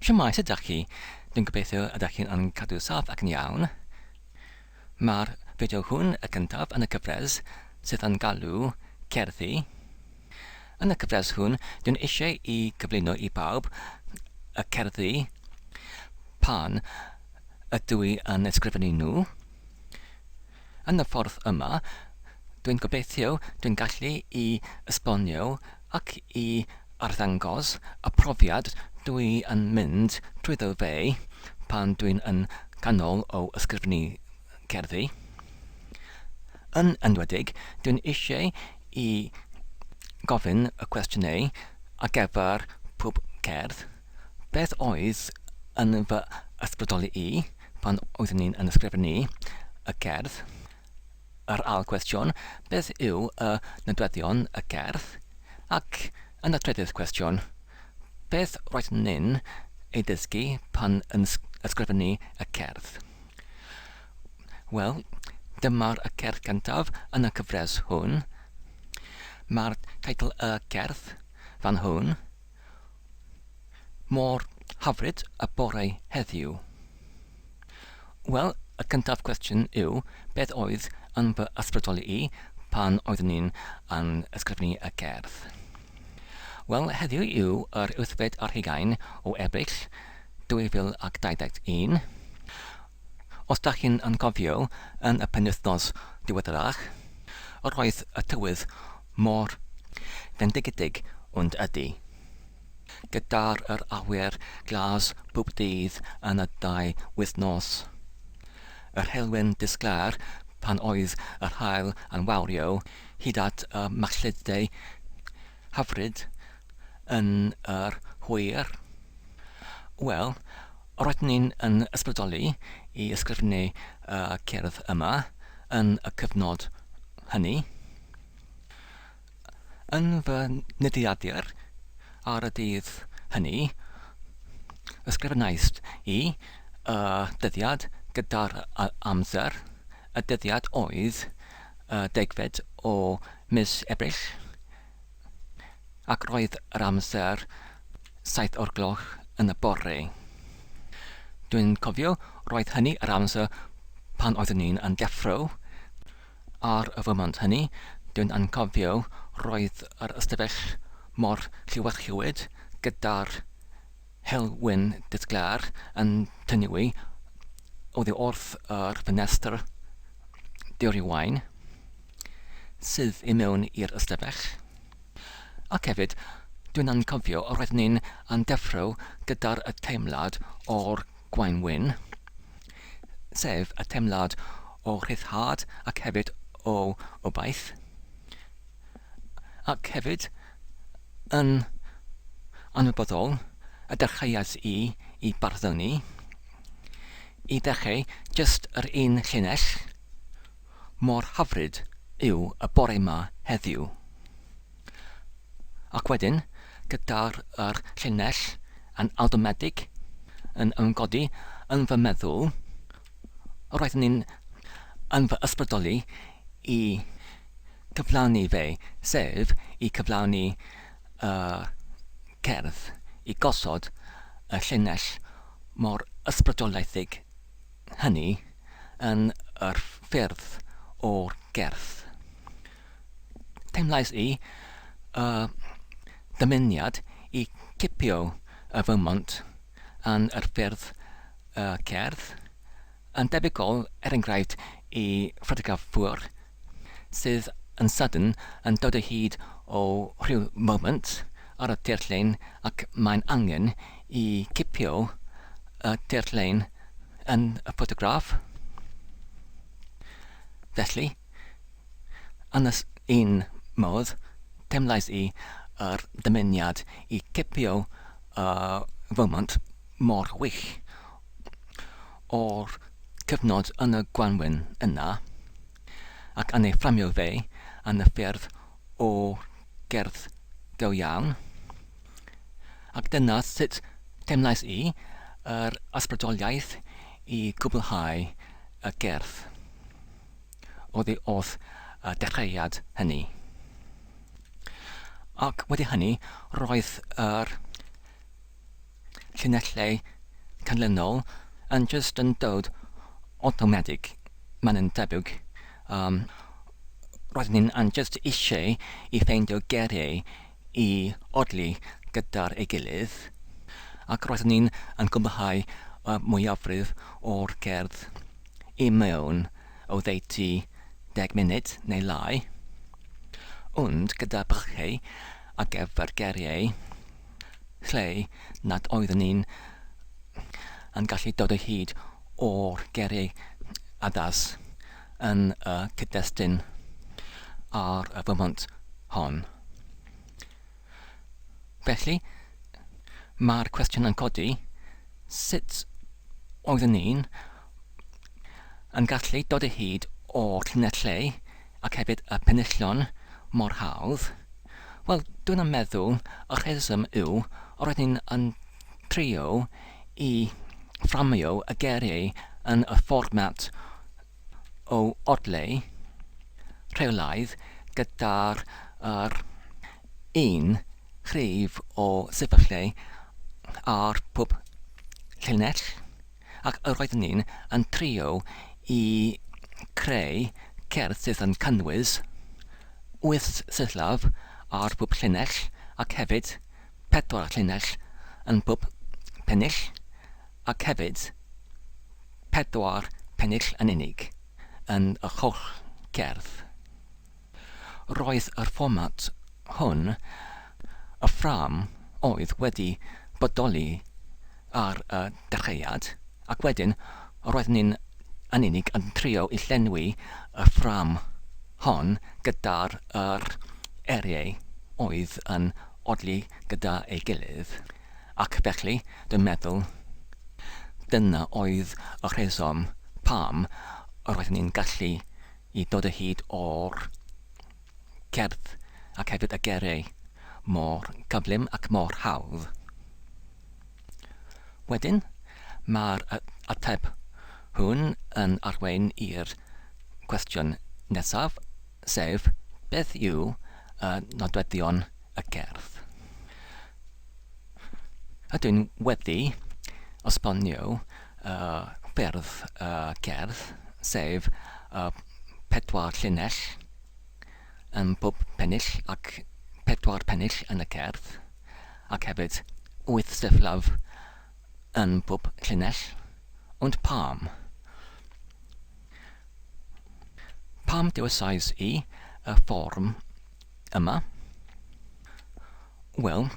Shwmae, sut ydych chi? Dwi'n gobeithio ydych chi'n cadw saff ac yn iawn. Mae'r fideo hwn y cyntaf yn y cyfres sydd yn galw cerddi. Yn y cyfres hwn, dwi'n eisiau i gyflwyno i bawb y cerddi pan ydw i yn ysgrifennu nhw. Yn y ffordd yma, dwi'n gobeithio dwi'n gallu i esbonio ac i arddangos y profiad dwi yn mynd drwyddo fe pan dwi'n yn ganol o ysgrifennu cerddi. Yn enwedig, dwi'n eisiau i gofyn y cwestiynau ar gyfer pob cerdd. Beth oedd yn fy ysbrydoli i pan oeddwn i'n ysgrifennu y cerdd? Yr ail cwestiwn, beth yw y nodweddion y cerdd? Ac yn y trydydd cwestiwn, beth roeddwn ni'n ei ddysgu pan yn ysgrifennu y cerdd? Wel, dyma'r y cerdd cyntaf yn y cyfres hwn. Mae'r teitl y cerdd fan hwn. Mor hyfryd y boreu heddiw. Wel, y cyntaf cwestiwn yw, beth oedd yn fy ysbrydoli i pan oeddwn i'n ysgrifennu y cerdd? Wel, heddiw yw yr 8 o Ebrill 2021. Os da chi'n cofio yn y penwythnos diweddarach, roedd y tywydd mor fendigedig ond ydy. Gyda'r awyr glas bob dydd yn y 2 wythnos. Yr helwyn disglair pan oedd yr haul yn wawrio hyd at y machludau hyfryd yn yr hwyr. Wel, roeddwn ni'n ysbrydoli i ysgrifennu y cerdd yma yn y cyfnod hynny. Yn fy nodiadur ar y dydd hynny, ysgrifennais i y dyddiad gyda'r amser. Y dyddiad oedd 10 o mis Ebrill, ac roedd yr amser 7 o'r gloch yn y bore. Dwi'n cofio roedd hynny yr amser pan oeddwn ni'n deffro. Ar y foment hynny, dwi'n cofio roedd yr ystafell mor lliwedd gyda'r helwyn disglair yn tynnu oddi wrth yr ffenestr dwywain sydd i mewn i'r ystafell. Ac hefyd, dwi'n cofio roeddwn ni'n deffro gyda'r teimlad o'r gwaenwyn, sef y teimlad o rhyddhad ac hefyd o obaith. Ac hefyd, yn anwybodol, y dechreuais i barddoni. I ddechrau, jyst yr un llinell, mor hyfryd yw y bore yma heddiw. Ac wedyn, gyda'r llinell yn awtomedig yn ymgodi yn fy meddwl, roeddwn ni'n yn fy ysbrydoli i cyflawni fe, sef i cyflawni cerdd, i gosod y llinell mor ysbrydolaethig hynny yn yr ffyrdd o'r gerdd. Teimlais i dymuniad i cipio y foment yn yr ffyrdd cerdd, yn debygol enghraifft i ffotograffwr sydd yn sydyn yn dod o hyd o rhyw moment ar y tirlun ac mae'n angen i cipio y tirlun yn y ffotograff. Felly, yn un modd, teimlais i yr dymuniad i cipio y foment mor wych o'r cyfnod yn y gwanwyn yna ac yn ei fframio fe yn y ffyrdd o gerdd go iawn. Ac dyna sut teimlais i yr ysbrydoliaeth i gwblhau y gerdd oddi wrth y dechreuad hynny. Ac wedi hynny, roedd yr llinellau canlynol yn just yn dod automatic. Ma'n yn debyg. Roeddwn ni'n yn just eisiau I ffeindio geiriau I odli gyda'r ei gilydd, ac roeddwn ni'n yn gwblhau mwyafrif o'r gerdd I mewn o ddeutu 10 munud neu lai, ond gyda bylchau ar gyfer geiriau lle nad oeddwn ni'n yn gallu dod o hyd o'r geiriau addas yn y cyd-destun ar y foment hon. Felly, mae'r cwestiwn yn codi, sut oeddwn ni'n yn gallu dod o hyd o'r llinellau ac hefyd y penillion mor hawdd? Wel, dwi'n yn meddwl y rheswm yw roeddwn ni'n yn trio I fframio y geiriau yn y fformat o odlau rheolaidd gyda'r un rhif o sefyllau ar pob llinell, ac roeddwn ni'n yn trio I creu cerdd sydd yn cynnwys 8 sillaf ar pob llinell ac hefyd 4 llinell yn pob pennill ac hefyd 4 pennill yn unig yn y holl cerdd. Roedd yr fformat hwn y ffram oedd wedi bodoli ar y dechreuad, ac wedyn roeddwn ni'n yn unig yn trio I llenwi y ffram hon gyda'r eriau oedd yn odli gyda ei gilydd, ac felly dwi'n meddwl dyna oedd y rheswm pam roeddwn ni'n gallu I dod o hyd o'r cerdd ac hefyd y geiriau mor gyflym ac mor hawdd. Wedyn, mae'r ateb hwn yn arwain i'r cwestiwn nesaf, sef beth yw nodweddion y gerdd? Ydw'n wedi esbonio ffyrdd cerdd, sef 4 llinell yn bob pennill ac 4 pennill yn y cerdd, ac hefyd 8 siflaf yn bob llinell, ond pam? Pam dewysais I y fform yma? Wel,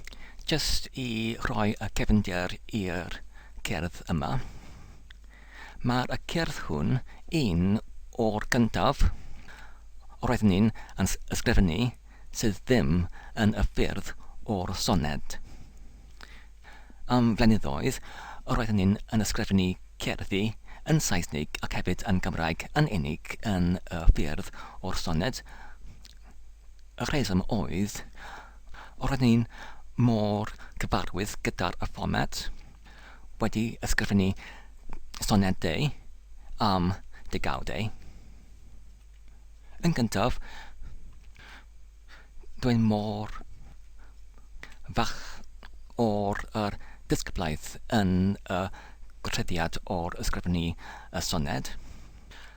just I rhoi y cefndir i'r cerdd yma, mae'r cerdd hwn un o'r gyntaf roeddwn ni'n ysgrifennu sydd ddim yn y ffyrdd o'r soned. Am flynyddoedd, roeddwn ni'n ysgrifennu cerddi yn Saesnig ac hefyd yn Gymraeg yn unig yn y ffyrdd o'r soned. Y rheswm oedd roeddwn ni'n mor cyfarwydd gyda'r y fformat wedi ysgrifennu sonedau am degawdau. Yn gyntaf, dwi'n mor fach o'r disgyblaeth yn y gweithrediad o'r ysgrifennu y soned.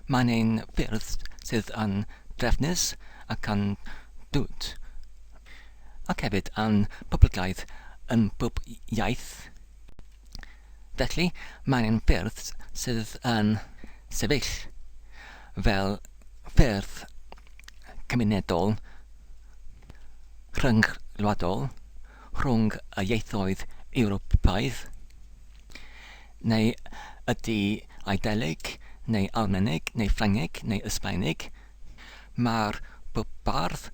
Mae'n ein ffyrdd sydd yn drefnus ac yn dwt, ac hefyd yn poblogaidd yn bob iaith. Felly, mae'n ein ffyrdd sydd yn sefyll fel ffyrdd cymunedol rhyngwladol rhwng y ieithoedd Ewropaidd, neu ydy Eidalig, neu Almanig, neu Ffrangeg, neu Ysbainig. Mae'r bob bardd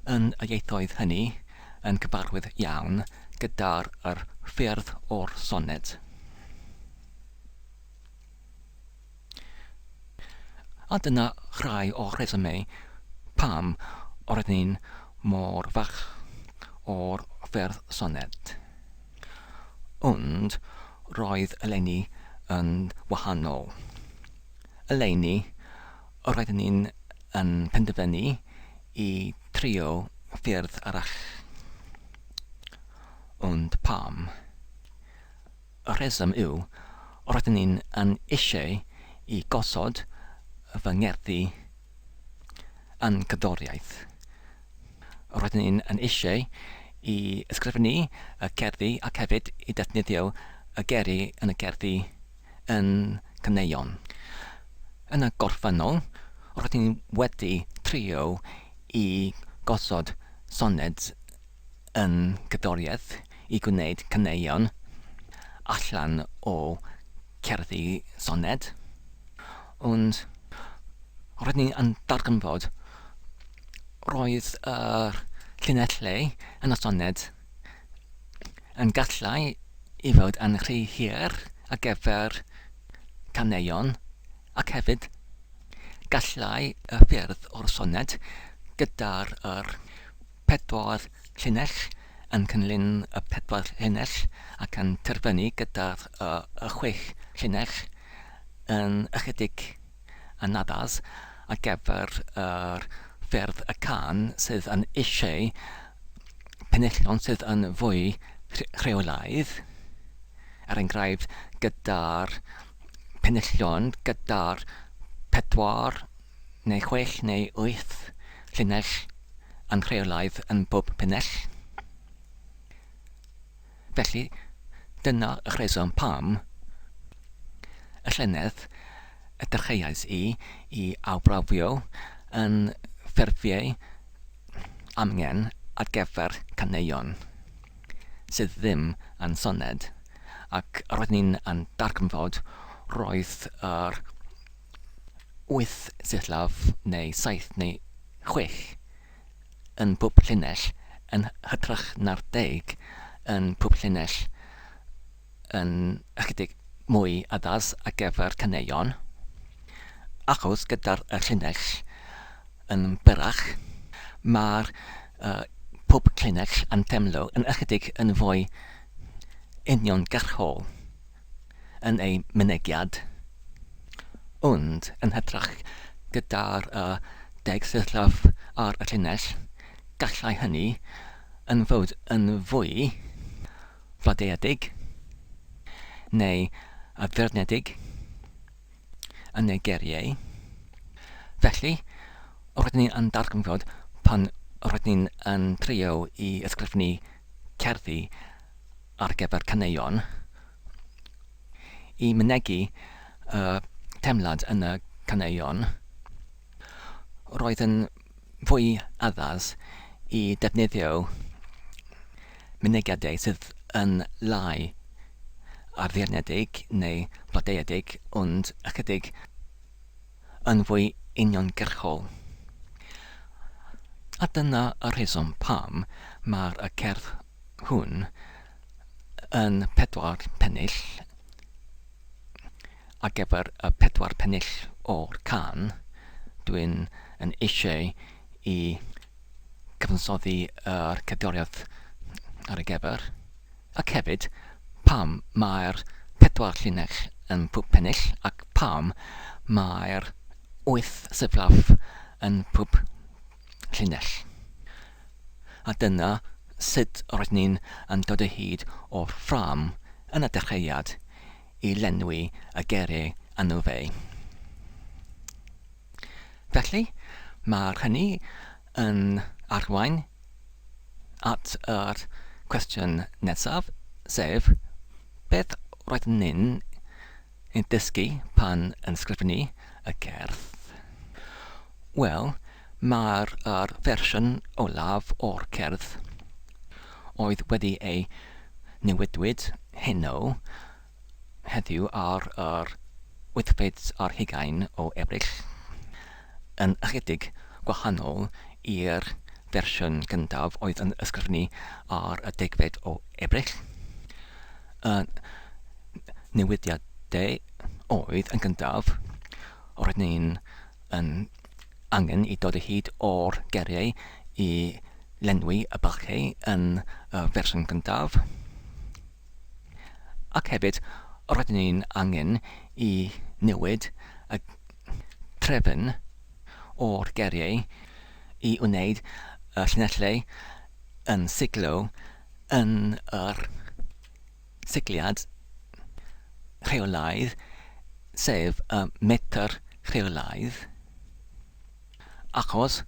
yn y ieithoedd hynny yn cyfarwydd iawn gyda'r ffyrdd o'r soned. A dyna rhai o rhesymau pam roeddwn ni'n mor fach o'r ffyrdd soned. Ond roedd eleni yn wahanol. Eleni roeddwn ni'n penderfynu I trio ffyrdd arall. Ond pam? rheswm yw, rydyn ni'n yn eisiau I gosod fy ngerddi yn cerddoriaeth. Rydyn ni'n yn eisiau I ysgrifennu y cerddi ac hefyd I defnyddio y geri yn y cerddi yn caneuon. Yn y gorffennol, rydyn ni wedi trio I gosod soned yn cerddoriaeth I gwneud caneuon allan o cerddi soned. Ond rydyn ni yn darganfod roedd yr llinellau yn y soned yn gallai I fod yn rhy hir ar gyfer caneuon ac hefyd gallai y ffyrdd o'r soned gyda'r pedwar llinell yn cynllun y pedwar llinell ac yn terfynu gyda'r y 6 llinell yn ychydig anaddas ar gyfer ffyrdd y can sydd yn eisiau penillion sydd yn fwy rheolaidd. Er enghraifft gyda'r penillion gyda'r 4 neu 6 neu 8 llinell yn rheolaidd yn bob penell. Felly, dyna y rheswm pam y llynedd y dechreuais I awbrawio yn ffurfiau amgen ar gyfer caneuon sydd ddim yn soned ac roeddwn ni'n yn darganfod roedd yr 8 sillaf neu 7 neu 6 yn bob llinell yn hytrach na'r 10 yn bob llinell yn ychydig mwy addas ar gyfer caneuon achos gyda'r llinell yn byrrach mae'r pob llinell yn temlo yn ychydig yn fwy uniongyrchol yn ei mynegiad ond yn hytrach gyda'r 10 sillaf ar y llinell gallai hynny yn fod yn fwy fladeedig neu feirniedig yn ei geriau. Felly, roeddwn ni'n yn darganfod pan roeddwn ni'n yn trio I ysgrifennu cerddi ar gyfer caneuon I mynegu temlad yn y caneuon roedd yn fwy addas I defnyddio mynegiadau sydd yn lai ar feirniedig neu blodeuedig ond ychydig yn fwy uniongyrchol. A dyna y rheswm pam mae'r cerdd hwn yn 4 pennill ar gyfer y 4 pennill o'r can dwi'n yn eisiau I cyfansoddi yr cerddoriaeth ar y gyfer ac hefyd pam mae'r 4 llinell yn pob pennill ac pam mae'r 8 siflaf yn pob llinell. A dyna sut roeddwn ni'n yn dod o hyd o'r ffram yn y dechreuad I lenwi y geriau anwfau. Felly, mae'r hynny yn arwain at yr cwestiwn nesaf, sef beth roeddwn ni'n yn dysgu pan yn sgrifennu y cerdd? Wel, mae'r fersiwn olaf o'r cerdd oedd wedi ei newidwyd heno heddiw ar yr 8 ar 20 o Ebrill yn ychydig gwahanol i'r fersiwn gyntaf oedd yn ysgrifennu ar y 10 o Ebrill. Newidiadau oedd yn gyntaf roeddwn ni'n yn angen I dod o hyd o'r geriau I lenwi y bylchau yn y fersiwn gyntaf ac hefyd roeddwn ni'n angen I newid y trefn o'r geriau I wneud y llinellau yn siglo yn yr sigliad rheolaidd, sef metr rheolaidd, achos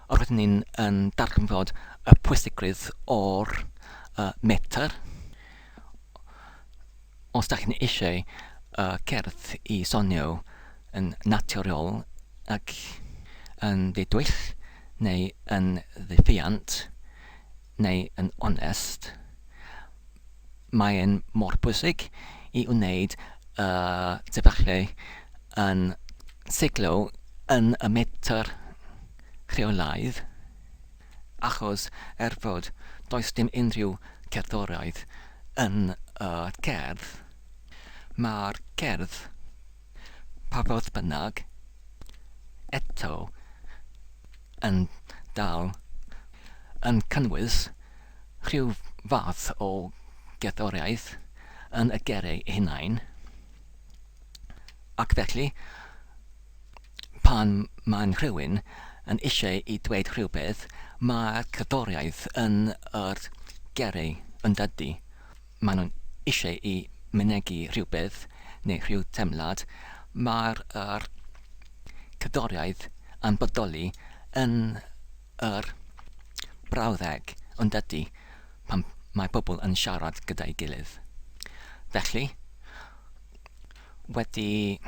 rydyn ni'n darganfod y pwysigrwydd o'r metr. Os da chi'n eisiau cerdd i sonio yn naturiol ac yn ddidwyll, neu yn ddiffiant, neu yn onest, mae'n mor bwysig i wneud sefyllfa yn seiglo yn y metr rheolaidd, achos fod does dim unrhyw cerddoriaeth yn cerdd, mae'r cerdd, pa fodd bynnag, eto yn dal yn cynnwys rhyw fath o gerddoriaeth yn y gerau eu hunain. Ac felly, pan mae'n rhywun yn eisiau i dweud rhywbeth, mae'r cerddoriaeth yn yr gerau yn dydy. Maen nhw'n eisiau i mynegu rhywbeth neu rhyw temlad, mae'r cerddoriaeth yn bodoli yn yr brawddeg yn dydy pan mae pobl yn siarad gyda'i gilydd. Felly, wedi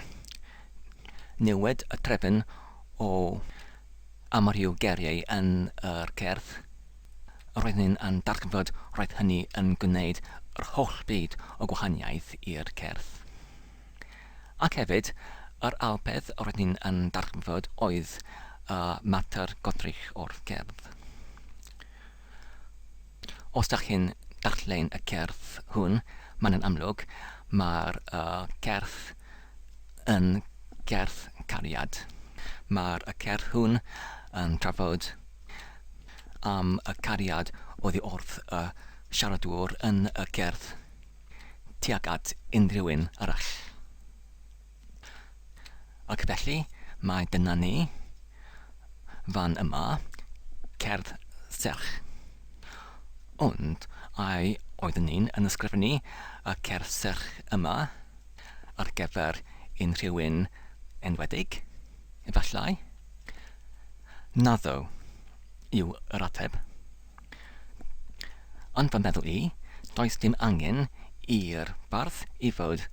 newid y trefn o amryw geriau yn yr cerdd, roedd ni'n darganfod roedd hynny yn gwneud yr holl byd o gwahaniaeth i'r cerdd. Ac hefyd, yr ail peth roedd ni'n darganfod oedd mater godrych o'r cerdd. Os da chi'n darllen y cerdd hwn, mae'n amlwg, mae'r cerdd yn gerdd cariad. Mae'r cerdd hwn yn trafod am y cariad oddi wrth y siaradwr yn y cerdd tuag at unrhyw un arall. Ac felly, mae dyna ni, fan yma, cerdd serch. Ond oeddwn ni'n ysgrifennu y cerdd serch yma ar gyfer unrhyw un enwedig, efallai. Naddo yw yr ateb. Ond fy meddwl i, does dim angen i'r bardd i fod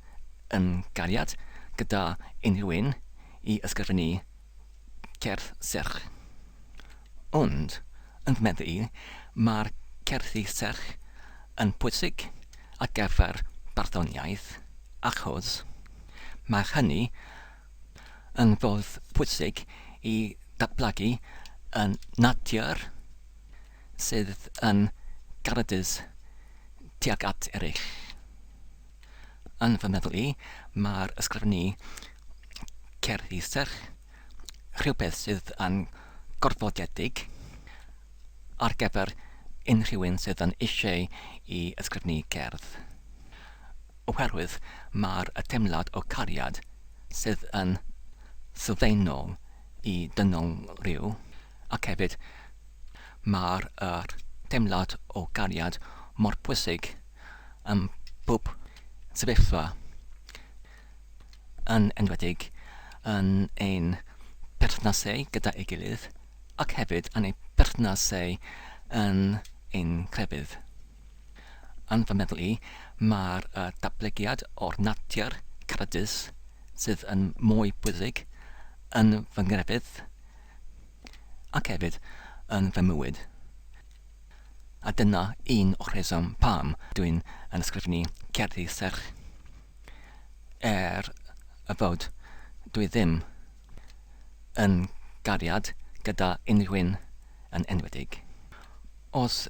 yn gariad gyda unrhyw un i ysgrifennu cerdd serch. Ond, yn fy meddwl i, mae'r cerddi serch yn pwysig ar gyfer barddoniaeth, achos mae hynny yn fodd pwysig i datblygu yn natur sydd yn garedus tuag at eraill. Yn fy meddwl i, mae'r ysgrifennu cerddi serch rhywbeth sydd yn gorfodiedig ar gyfer unrhyw un sydd yn eisiau i ysgrifennu cerdd. Oherwydd mae'r teimlad o cariad sydd yn sylfaenol i dynol rhyw, ac hefyd mae'r teimlad o cariad mor pwysig yn bob sefyllfa, yn enwedig yn ein perthnasau gyda ei gilydd, ac hefyd yn ei perthnasau yn ein crefydd. Yn fy meddwl i, mae'r datblygiad o'r natur caredus sydd yn mwy bwysig yn fy ngrefydd ac hefyd yn fy mywyd. A dyna un o'r rheswm pam dwi'n ysgrifennu cerddi serch, y fod dwi ddim yn gariad gyda unrhyw un yn enwedig. Os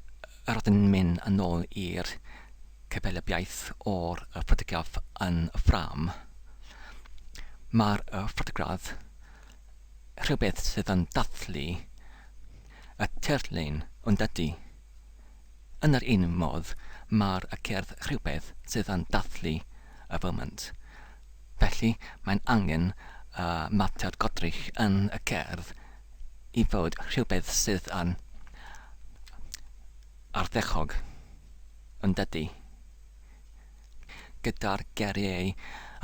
rydyn ni'n mynd yn ôl i'r cyfelebiaeth o'r ffotograff yn y ffram, mae'r ffotograff rhywbeth sydd yn dathlu y terflun yn dydy. Yn yr un modd, mae'r cerdd rhywbeth sydd yn dathlu y foment. Felly, mae'n angen mater godrych yn y cerdd i fod rhywbeth sydd yn ardderchog yn dydy. gyda'r geriau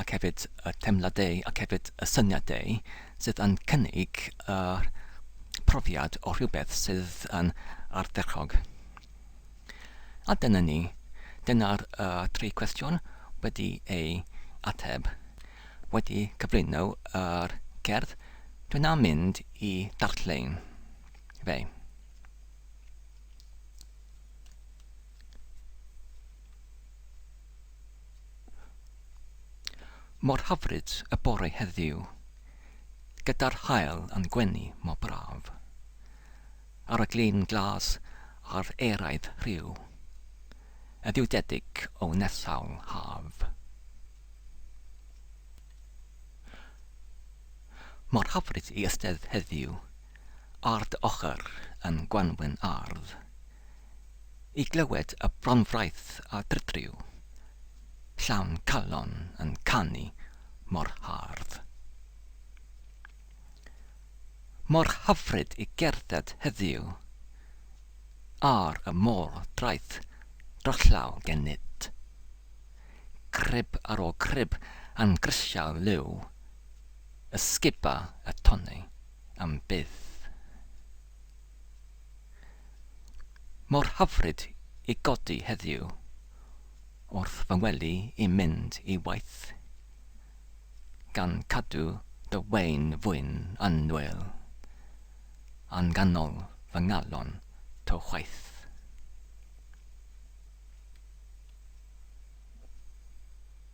ac hefyd y teimladau ac hefyd y syniadau sydd yn cynnig profiad o rhywbeth sydd yn ardderchog. A dyna ni. Dyna'r 3 cwestiwn wedi ei ateb. Wedi cyflwyno yr cerdd, dwi'n nawr mynd i darllen fe. Mor hyfryd y bore heddiw, gyda'r haul yn gwenu mor braf. Ar y glin glas a'r eraidd rhyw, y ddiwdedig o nesawl haf. Mor hyfryd i ystedd heddiw, ar dy ochr yn gwanwyn ardd, i glywed y bronfraith a drydryw, llawn calon yn canu mor hardd. Mor hyfryd i gerdded heddiw, ar y môr draeth drollaw gennyt. Crib ar ôl crib yn grisial liw, ysguba y tonnau am bydd. Mor hyfryd i godi heddiw, wrth fy wely i mynd i waith, gan cadw dy wein fwyn annwyl, yn ganol fy ngalon to chwaith.